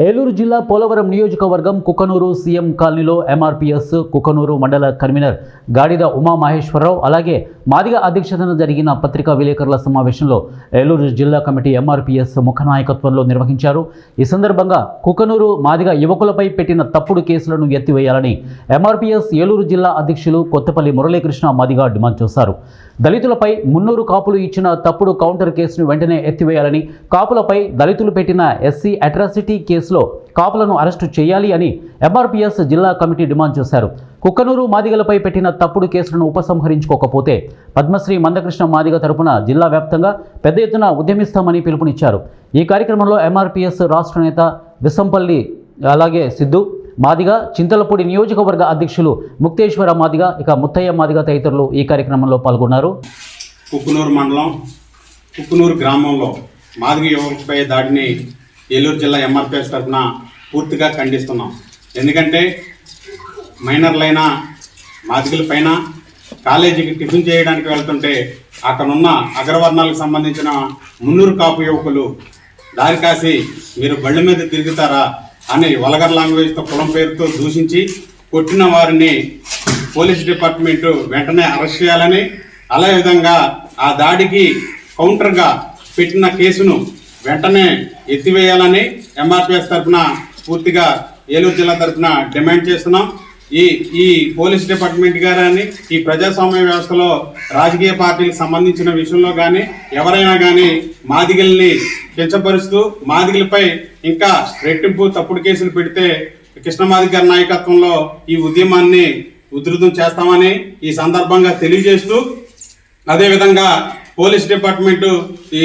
ఏలూరు జిల్లా పోలవరం నియోజకవర్గం కుకనూరు సీఎం కాలనీలో ఎంఆర్పీఎస్ కుకనూరు మండల కన్వీనర్ గాడిద ఉమామహేశ్వరరావు అలాగే మాదిగ అధ్యక్షతన జరిగిన పత్రికా విలేకరుల సమావేశంలో ఏలూరు జిల్లా కమిటీ ఎంఆర్పీఎస్ ముఖ్య నాయకత్వంలో నిర్వహించారు. ఈ సందర్భంగా కుకనూరు మాదిగ యువకులపై పెట్టిన తప్పుడు కేసులను ఎత్తివేయాలని ఎంఆర్పీఎస్ ఏలూరు జిల్లా అధ్యక్షులు కొత్తపల్లి మురళీకృష్ణ మాదిగ డిమాండ్ చేశారు. దళితులపై మున్నూరు కాపులు ఇచ్చిన తప్పుడు కౌంటర్ కేసును వెంటనే ఎత్తివేయాలని, కాపులపై దళితులు పెట్టిన ఎస్సీ అట్రాసిటీ కేసులో కాపులను అరెస్టు చేయాలి అని ఎంఆర్పీఎస్ జిల్లా కమిటీ డిమాండ్ చేశారు. కుక్కనూరు మాదిగలపై పెట్టిన తప్పుడు కేసులను ఉపసంహరించుకోకపోతే పద్మశ్రీ మందకృష్ణ మాదిగ తరపున జిల్లా వ్యాప్తంగా పెద్ద ఎత్తున ఉద్యమిస్తామని పిలుపునిచ్చారు. ఈ కార్యక్రమంలో ఎంఆర్పీఎస్ రాష్ట్ర నేత విసంపల్లి అలాగే సిద్ధు మాదిగ, చింతలపూడి నియోజకవర్గ అధ్యక్షులు ముక్తేశ్వర మాదిగ, ఇక ముత్తయ్య మాదిగ తదితరులు ఈ కార్యక్రమంలో పాల్గొన్నారు. కుక్కునూరు మండలం కుక్కునూరు గ్రామంలో మాదిగ యువకులపై దాడిని ఏలూరు జిల్లా ఎంఆర్పీఎస్ తరఫున పూర్తిగా ఖండిస్తున్నాం. ఎందుకంటే మైనర్లైన మాదిగల పైన కాలేజీకి టిఫిన్ చేయడానికి వెళ్తుంటే అక్కడున్న అగ్రవర్ణాలకు సంబంధించిన మున్నూరు కాపు యువకులు దారి కాసి మీరు బళ్ళ మీద తిరుగుతారా అని వల్గర్ లాంగ్వేజ్తో కులం పేరుతో దూషించి కొట్టిన వారిని పోలీస్ డిపార్ట్మెంటు వెంటనే అరెస్ట్ చేయాలని, అదే విధంగా ఆ దాడికి కౌంటర్గా పెట్టిన కేసును వెంటనే ఎత్తివేయాలని ఎంఆర్పీఎస్ తరఫున పూర్తిగా ఏలూరు జిల్లా తరఫున డిమాండ్ చేస్తున్నాం. ఈ పోలీస్ డిపార్ట్మెంట్ కానీ ఈ ప్రజాస్వామ్య వ్యవస్థలో రాజకీయ పార్టీలకు సంబంధించిన విషయంలో కానీ ఎవరైనా కానీ మాదిగల్ని కించపరుస్తూ మాదిగలపై ఇంకా రెట్టింపు తప్పుడు కేసులు పెడితే కృష్ణమాదిగ గారి నాయకత్వంలో ఈ ఉద్యమాన్ని ఉధృతం చేస్తామని ఈ సందర్భంగా తెలియజేస్తూ, అదేవిధంగా పోలీస్ డిపార్ట్మెంటు ఈ